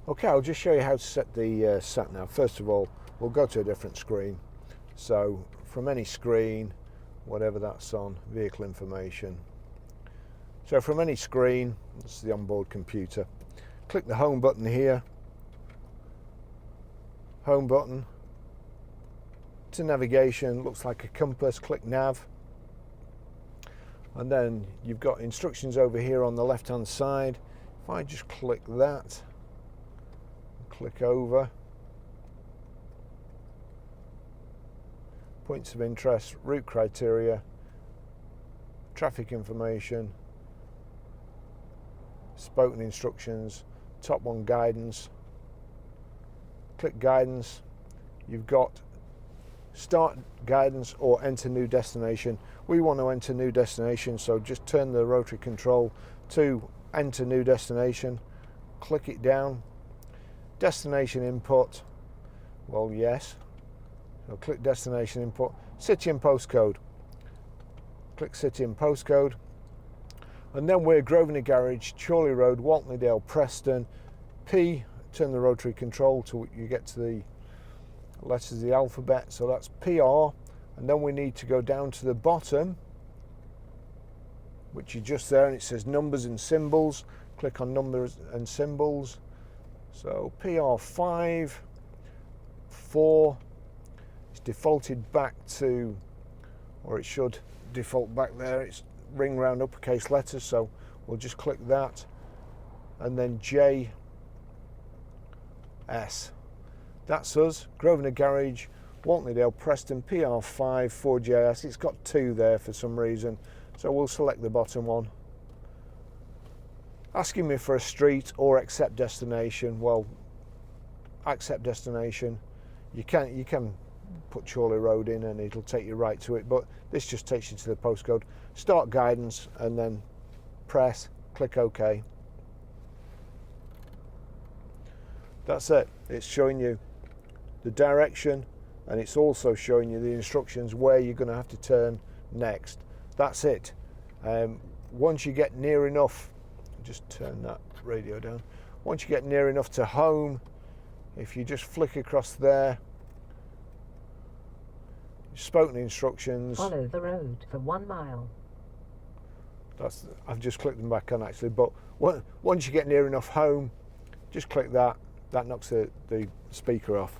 Okay, I'll just show you how to set the Sat Nav. First of all, we'll go to a different screen. So from any screen, whatever that's on, vehicle information. So from any screen, this is the onboard computer. Click the home button here. Home button. To navigation, looks like a compass, click nav. And then you've got instructions over here on the left hand side. If I just click that, click over, points of interest, route criteria, traffic information, spoken instructions, top one guidance, click guidance. You've got start guidance or enter new destination. We want to enter new destination, so just turn the rotary control to enter new destination, click it down. Destination input, well, yes, so click destination input. City and postcode, click city and postcode, and then we're Grosvenor Garage, Chorley Road, Waltleydale, Preston. P, turn the rotary control till you get to the letters of the alphabet, so that's PR, and then we need to go down to the bottom, which is just there, and it says numbers and symbols. Click on numbers and symbols. So PR5, 4, it's defaulted back to, or it should default back there, it's ring round uppercase letters, so we'll just click that, and then JS. That's us, Grosvenor Garage, Waltleydale, Preston, PR5, 4JS. It's got 2 there for some reason, so we'll select the bottom one. Asking me for a street or accept destination. Well, accept destination. You can put Chorley Road in and it'll take you right to it, but this just takes you to the postcode. Start guidance and then press, click OK. That's it. It's showing you the direction, and it's also showing you the instructions where you're going to have to turn next. That's it. Once you get near enough, just turn that radio down. Once you get near enough to home, if you just flick across there, spoken instructions. Follow the road for 1 mile. I've just clicked them back on actually, but once you get near enough home, just click that. That knocks the speaker off.